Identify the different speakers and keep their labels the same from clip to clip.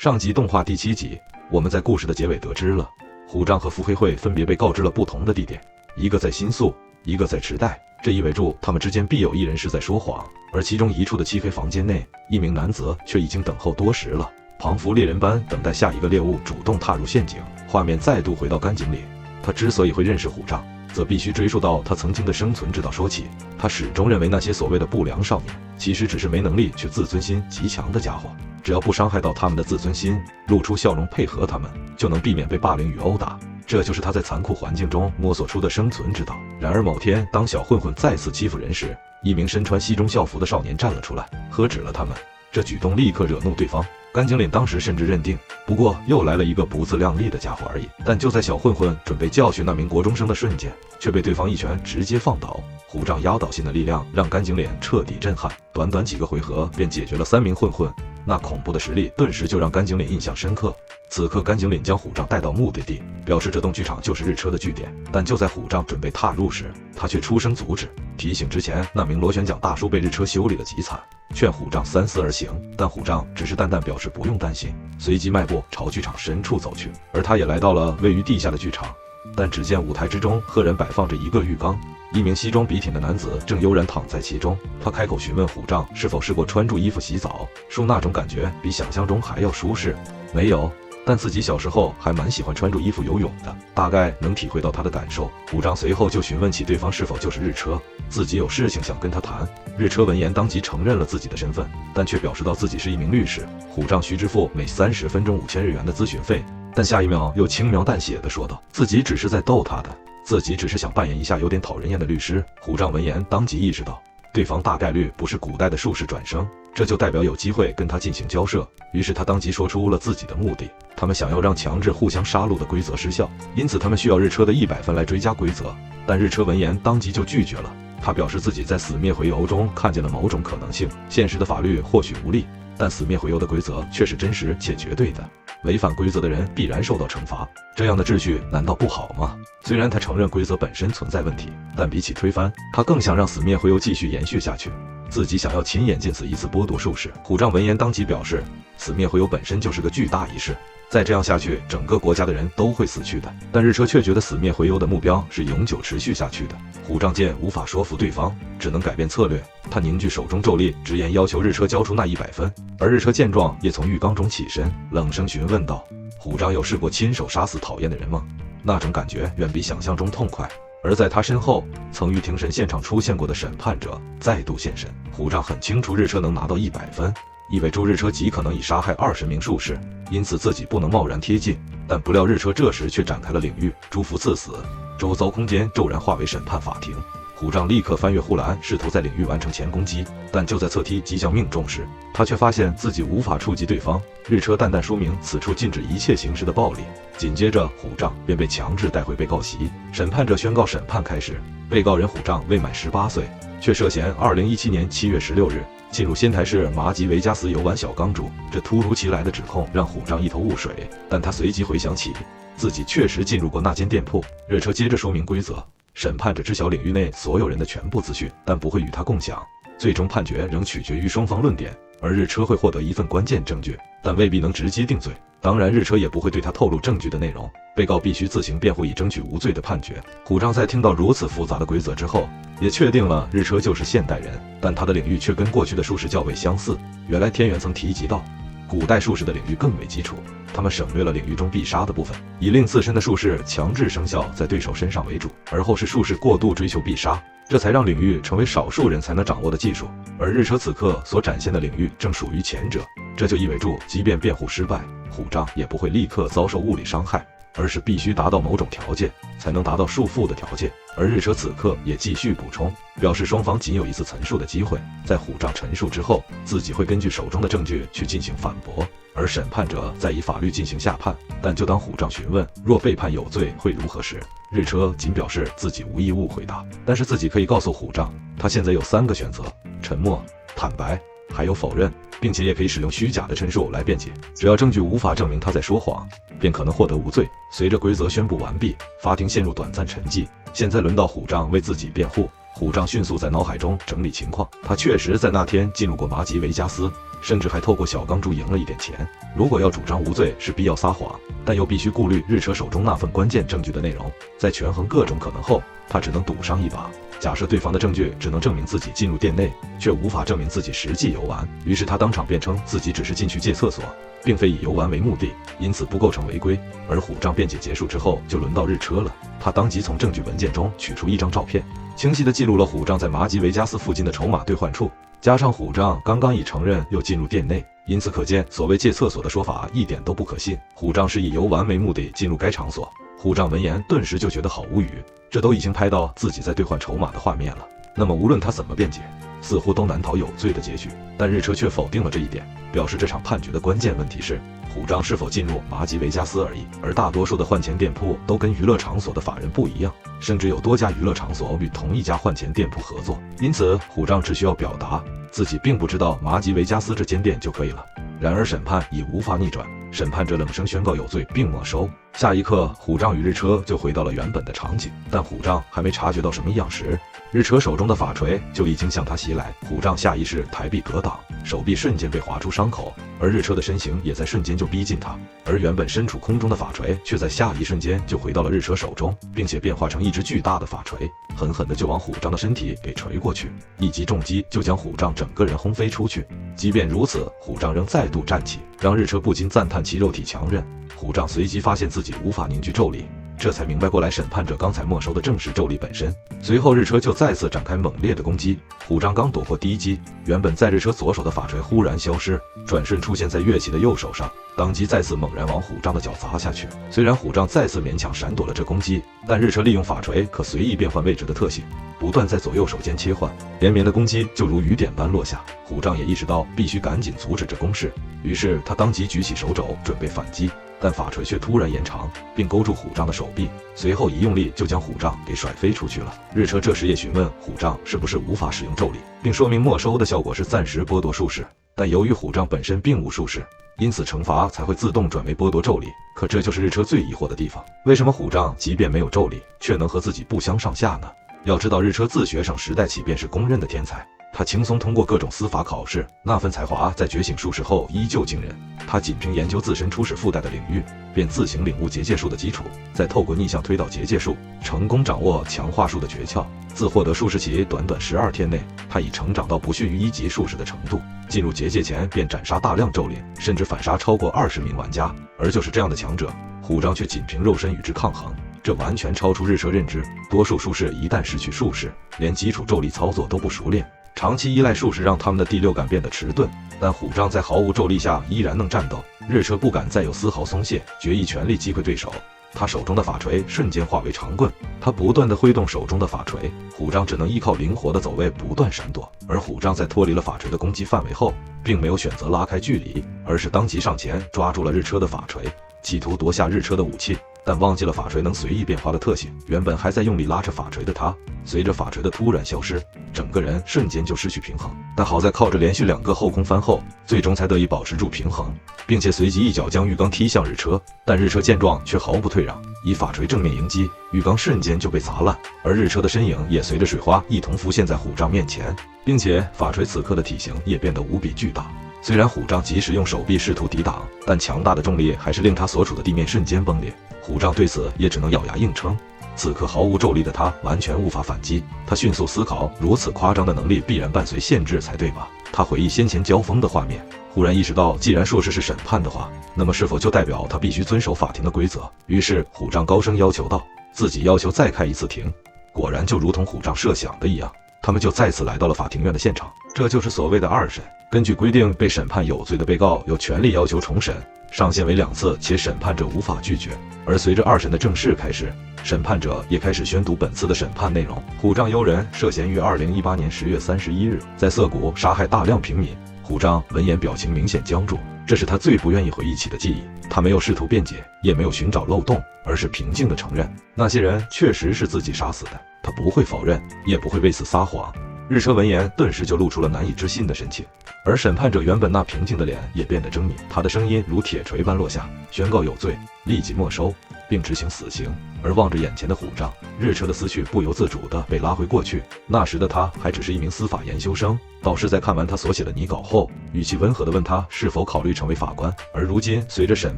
Speaker 1: 上集动画第7集，我们在故事的结尾得知了，虎杖和腹黑会分别被告知了不同的地点，一个在新宿，一个在池袋。这意味着他们之间必有一人是在说谎，而其中一处的漆黑房间内，一名男子却已经等候多时了，庞佛猎人般等待下一个猎物主动踏入陷阱。画面再度回到干井里，他之所以会认识虎杖，则必须追溯到他曾经的生存之道说起。他始终认为那些所谓的不良少年，其实只是没能力却自尊心极强的家伙，只要不伤害到他们的自尊心，露出笑容配合他们，就能避免被霸凌与殴打。这就是他在残酷环境中摸索出的生存之道。然而某天，当小混混再次欺负人时，一名身穿西装校服的少年站了出来，喝止了他们。这举动立刻惹怒对方，干井岭当时甚至认定，不过又来了一个不自量力的家伙而已。但就在小混混准备教训那名国中生的瞬间，却被对方一拳直接放倒。虎杖压倒性的力量让干井岭彻底震撼，短短几个回合便解决了3名混混，那恐怖的实力顿时就让干井岭印象深刻。此刻干井岭将虎杖带到目的地，表示这栋剧场就是日车的据点。但就在虎杖准备踏入时，他却出声阻止，提醒之前那名螺旋桨大叔被日车修理了极惨，劝虎杖三思而行。但虎杖只是淡淡表示不用担心，随即迈步朝剧场深处走去。而他也来到了位于地下的剧场，但只见舞台之中赫然摆放着一个浴缸，一名西装笔挺的男子正悠然躺在其中。他开口询问虎杖是否试过穿住衣服洗澡，说那种感觉比想象中还要舒适。没有，但自己小时候还蛮喜欢穿住衣服游泳的，大概能体会到他的感受。虎杖随后就询问起对方是否就是日车，自己有事情想跟他谈。日车闻言当即承认了自己的身份，但却表示到自己是一名律师，虎杖需支付每30分钟5000日元的咨询费。但下一秒又轻描淡写地说道，自己只是在逗他的，自己只是想扮演一下有点讨人厌的律师。虎杖闻言当即意识到，对方大概率不是古代的术士转生，这就代表有机会跟他进行交涉。于是他当即说出了自己的目的，他们想要让强制互相杀戮的规则失效，因此他们需要日车的100分来追加规则。但日车闻言当即就拒绝了，他表示自己在死灭回游中看见了某种可能性，现实的法律或许无力，但死灭回游的规则却是真实且绝对的，违反规则的人必然受到惩罚，这样的秩序难道不好吗？虽然他承认规则本身存在问题，但比起推翻，他更想让死灭回游继续延续下去，自己想要亲眼见此一次剥夺术士。虎杖闻言当即表示，死灭回游本身就是个巨大仪式，再这样下去，整个国家的人都会死去的。但日车却觉得死灭回游的目标是永久持续下去的。虎杖见无法说服对方，只能改变策略，他凝聚手中咒力，直言要求日车交出那100分。而日车见状，也从浴缸中起身，冷声询问道：虎杖有试过亲手杀死讨厌的人吗？那种感觉远比想象中痛快。而在他身后，曾于庭审现场出现过的审判者再度现身。虎杖很清楚日车能拿到100分，意味着日车极可能已杀害20名术士，因此自己不能贸然贴近。但不料日车这时却展开了领域，诛符赐死，周遭空间骤然化为审判法庭。虎杖立刻翻越护栏，试图在领域完成前攻击，但就在侧踢即将命中时，他却发现自己无法触及对方。日车淡淡说明此处禁止一切形式的暴力。紧接着虎杖便被强制带回被告席，审判者宣告审判开始。被告人虎杖未满18岁，却涉嫌2017年7月16日进入仙台市麻吉维加斯游玩小钢珠。这突如其来的指控让虎杖一头雾水，但他随即回想起自己确实进入过那间店铺。日车接着说明规则，审判者知晓领域内所有人的全部资讯，但不会与他共享。最终判决仍取决于双方论点，而日车会获得一份关键证据，但未必能直接定罪。当然，日车也不会对他透露证据的内容。被告必须自行辩护以争取无罪的判决。虎杖在听到如此复杂的规则之后，也确定了日车就是现代人，但他的领域却跟过去的术士较为相似。原来天元曾提及到，古代术士的领域更为基础，他们省略了领域中必杀的部分，以令自身的术士强制生效在对手身上为主，而后是术士过度追求必杀，这才让领域成为少数人才能掌握的技术。而日车此刻所展现的领域正属于前者，这就意味着即便辩护失败，虎杖也不会立刻遭受物理伤害，而是必须达到某种条件才能达到束缚的条件。而日车此刻也继续补充，表示双方仅有一次陈述的机会，在虎杖陈述之后，自己会根据手中的证据去进行反驳，而审判者再以法律进行下判。但就当虎杖询问若被判有罪会如何时，日车仅表示自己无义务回答，但是自己可以告诉虎杖，他现在有3个选择：沉默、坦白还有否认，并且也可以使用虚假的陈述来辩解，只要证据无法证明他在说谎，便可能获得无罪。随着规则宣布完毕，法庭陷入短暂沉寂。现在轮到虎杖为自己辩护。虎杖迅速在脑海中整理情况，他确实在那天进入过麻吉维加斯，甚至还透过小钢珠赢了一点钱。如果要主张无罪，是必要撒谎，但又必须顾虑日车手中那份关键证据的内容。在权衡各种可能后，他只能赌上一把。假设对方的证据只能证明自己进入店内，却无法证明自己实际游玩，于是他当场辩称自己只是进去借厕所，并非以游玩为目的，因此不构成违规。而虎杖辩解结束之后，就轮到日车了。他当即从证据文件中取出一张照片，清晰地记录了虎杖在麻吉维加斯附近的筹码兑换处，加上虎杖刚刚已承认又进入店内，因此可见所谓借厕所的说法一点都不可信。虎杖是以游玩为目的进入该场所。虎杖闻言顿时就觉得好无语，这都已经拍到自己在兑换筹码的画面了，那么无论他怎么辩解，似乎都难逃有罪的结局。但日车却否定了这一点，表示这场判决的关键问题是虎杖是否进入麻吉维加斯而已。而大多数的换钱店铺都跟娱乐场所的法人不一样，甚至有多家娱乐场所与同一家换钱店铺合作，因此虎杖只需要表达自己并不知道麻吉维加斯这间店就可以了。然而审判已无法逆转，审判者冷声宣告有罪并没收。下一刻，虎杖与日车就回到了原本的场景，但虎杖还没察觉到什么异样时，日车手中的法锤就已经向他袭来。虎杖下意识抬臂格挡，手臂瞬间被划出伤口，而日车的身形也在瞬间就逼近他，而原本身处空中的法锤却在下一瞬间就回到了日车手中，并且变化成一只巨大的法锤，狠狠地就往虎杖的身体给锤过去，一击重击就将虎杖整个人轰飞出去。即便如此，虎杖仍再度站起，让日车不禁赞叹其肉体强韧。虎杖随即发现自己无法凝聚咒力，这才明白过来审判者刚才没收的正是咒力本身。随后日车就再次展开猛烈的攻击，虎杖刚躲过第一击，原本在日车左手的法锤忽然消失，转瞬出现在乐器的右手上，当即再次猛然往虎杖的脚砸下去。虽然虎杖再次勉强闪躲了这攻击，但日车利用法锤可随意变换位置的特性，不断在左右手间切换，连绵的攻击就如雨点般落下。虎杖也意识到必须赶紧阻止这攻势，于是他当即举起手肘准备反击，但法锤却突然延长，并勾住虎杖的手臂，随后一用力就将虎杖给甩飞出去了。日车这时也询问虎杖是不是无法使用咒力，并说明没收的效果是暂时剥夺术士，但由于虎杖本身并无术士，因此惩罚才会自动转为剥夺咒力。可这就是日车最疑惑的地方，为什么虎杖即便没有咒力，却能和自己不相上下呢？要知道日车自学生时代起便是公认的天才，他轻松通过各种司法考试，那份才华在觉醒术士后依旧惊人。他仅凭研究自身初始附带的领域，便自行领悟结界术的基础，再透过逆向推导结界术，成功掌握强化术的诀窍。自获得术士起，短短12天内，他已成长到不逊于1级术士的程度。进入结界前便斩杀大量咒灵，甚至反杀超过20名玩家。而就是这样的强者，虎杖却仅凭肉身与之抗衡，这完全超出日车认知。多数术士一旦失去术士，连基础咒力操作都不熟练，长期依赖术士让他们的第六感变得迟钝，但虎杖在毫无咒力下依然能战斗。日车不敢再有丝毫松懈，决意全力击溃对手。他手中的法锤瞬间化为长棍，他不断地挥动手中的法锤，虎杖只能依靠灵活的走位不断闪躲。而虎杖在脱离了法锤的攻击范围后，并没有选择拉开距离，而是当即上前抓住了日车的法锤，企图夺下日车的武器，但忘记了法锤能随意变化的特性。原本还在用力拉着法锤的他，随着法锤的突然消失，整个人瞬间就失去平衡。但好在靠着连续2个后空翻后，最终才得以保持住平衡，并且随即一脚将浴缸踢向日车。但日车见状却毫不退让，以法锤正面迎击，浴缸瞬间就被砸烂，而日车的身影也随着水花一同浮现在虎杖面前，并且法锤此刻的体型也变得无比巨大。虽然虎杖即使用手臂试图抵挡，但强大的重力还是令他所处的地面瞬间崩裂。虎杖对此也只能咬牙硬撑。此刻毫无咒力的他完全无法反击，他迅速思考，如此夸张的能力必然伴随限制才对吧？他回忆先前交锋的画面，忽然意识到，既然术士是审判的话，那么是否就代表他必须遵守法庭的规则？于是虎杖高声要求道，自己要求再开一次庭。果然就如同虎杖设想的一样，他们就再次来到了法庭院的现场。这就是所谓的2审。根据规定，被审判有罪的被告有权利要求重审，上限为2次，且审判者无法拒绝。而随着2审的正式开始，审判者也开始宣读本次的审判内容。虎杖悠人涉嫌于2018年10月31日在涩谷杀害大量平民。虎杖闻言表情明显僵住，这是他最不愿意回忆起的记忆。他没有试图辩解，也没有寻找漏洞，而是平静地承认那些人确实是自己杀死的。他不会否认，也不会为此撒谎。日车闻言顿时就露出了难以置信的神情，而审判者原本那平静的脸也变得狰狞，他的声音如铁锤般落下，宣告有罪，立即没收。并执行死刑。而望着眼前的虎杖，日车的思绪不由自主地被拉回过去。那时的他还只是一名司法研修生，导师在看完他所写的拟稿后，语气温和地问他是否考虑成为法官。而如今，随着审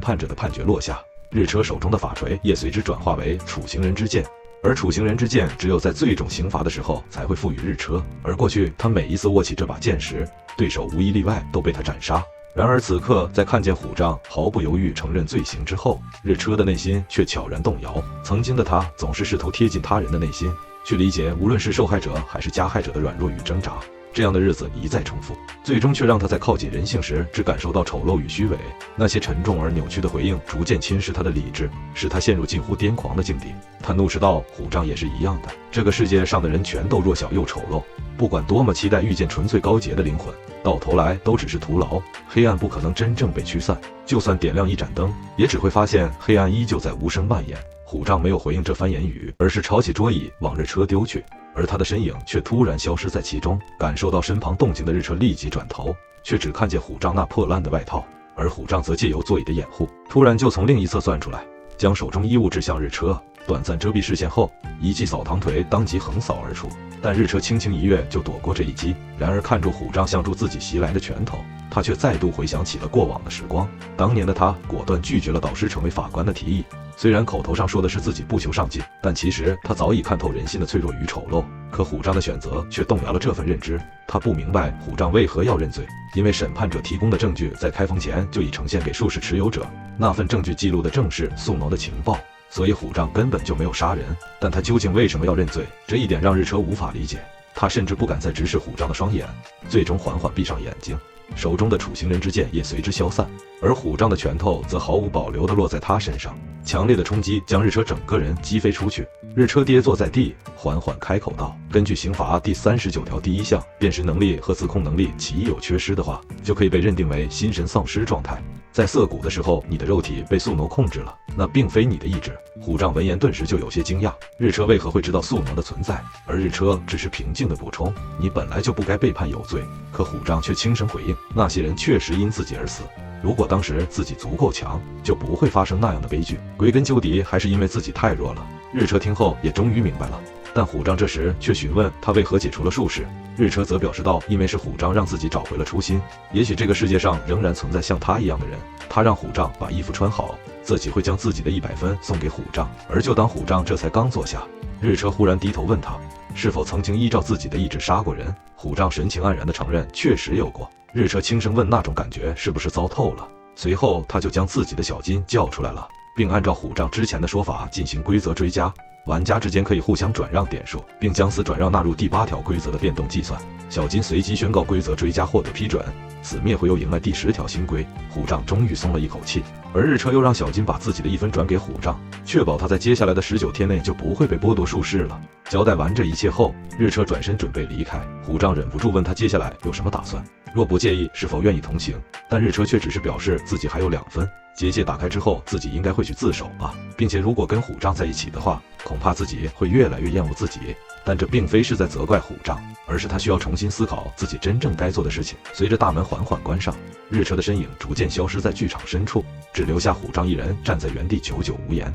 Speaker 1: 判者的判决落下，日车手中的法锤也随之转化为处刑人之剑。而处刑人之剑只有在最重刑罚的时候才会赋予日车，而过去他每一次握起这把剑时，对手无一例外都被他斩杀。然而此刻，在看见虎杖毫不犹豫承认罪行之后，日车的内心却悄然动摇。曾经的他总是试图贴近他人的内心，去理解无论是受害者还是加害者的软弱与挣扎。这样的日子一再重复，最终却让他在靠近人性时只感受到丑陋与虚伪。那些沉重而扭曲的回应逐渐侵蚀他的理智，使他陷入近乎癫狂的境地。他怒斥道：虎杖也是一样的，这个世界上的人全都弱小又丑陋，不管多么期待遇见纯粹高洁的灵魂，到头来都只是徒劳。黑暗不可能真正被驱散，就算点亮一盏灯，也只会发现黑暗依旧在无声蔓延。虎杖没有回应这番言语，而是抄起桌椅往日车丢去，而他的身影却突然消失在其中。感受到身旁动静的日车立即转头，却只看见虎杖那破烂的外套，而虎杖则借由座椅的掩护，突然就从另一侧钻出来，将手中衣物掷向日车，短暂遮蔽视线后，一记扫堂腿当即横扫而出。但日车轻轻一跃就躲过这一击。然而看住虎杖向住自己袭来的拳头，他却再度回想起了过往的时光。当年的他果断拒绝了导师成为法官的提议，虽然口头上说的是自己不求上进，但其实他早已看透人心的脆弱与丑陋。可虎杖的选择却动摇了这份认知。他不明白虎杖为何要认罪，因为审判者提供的证据在开封前就已呈现给术士持有者，那份证据记录的正是宿傩的情报，所以虎杖根本就没有杀人。但他究竟为什么要认罪，这一点让日车无法理解。他甚至不敢再直视虎杖的双眼，最终缓缓闭上眼睛，手中的处刑人之剑也随之消散，而虎杖的拳头则毫无保留地落在他身上。强烈的冲击将日车整个人击飞出去，日车跌坐在地，缓缓开口道：根据刑法第39条第1项，辨识能力和自控能力其一有缺失的话，就可以被认定为心神丧失状态。在涩谷的时候，你的肉体被宿傩控制了，那并非你的意志。虎杖闻言顿时就有些惊讶，日车为何会知道宿傩的存在？而日车只是平静地补充：你本来就不该被判有罪。可虎杖却轻声回应：那些人确实因自己而死，如果当时自己足够强，就不会发生那样的悲剧。归根究底，还是因为自己太弱了。日车听后也终于明白了，但虎杖这时却询问他为何解除了术士。日车则表示道：因为是虎杖让自己找回了初心。也许这个世界上仍然存在像他一样的人，他让虎杖把衣服穿好，自己会将自己的100分送给虎杖。而就当虎杖这才刚坐下，日车忽然低头问他是否曾经依照自己的意志杀过人。虎杖神情黯然地承认确实有过。日车轻声问那种感觉是不是糟透了，随后他就将自己的小金叫出来了，并按照虎杖之前的说法进行规则追加。玩家之间可以互相转让点数，并将此转让纳入第8条规则的变动计算。小金随即宣告规则追加获得批准，此灭回又迎来第10条新规。虎杖终于松了一口气，而日车又让小金把自己的1分转给虎杖，确保他在接下来的19天内就不会被剥夺术士了。交代完这一切后，日车转身准备离开，虎杖忍不住问他接下来有什么打算，若不介意是否愿意同行。但日车却只是表示自己还有2分，结界打开之后自己应该会去自首吧，并且如果跟虎杖在一起的话，恐怕自己会越来越厌恶自己。但这并非是在责怪虎杖，而是他需要重新思考自己真正该做的事情。随着大门缓缓关上，日车的身影逐渐消失在剧场深处，只留下虎杖一人站在原地久久无言。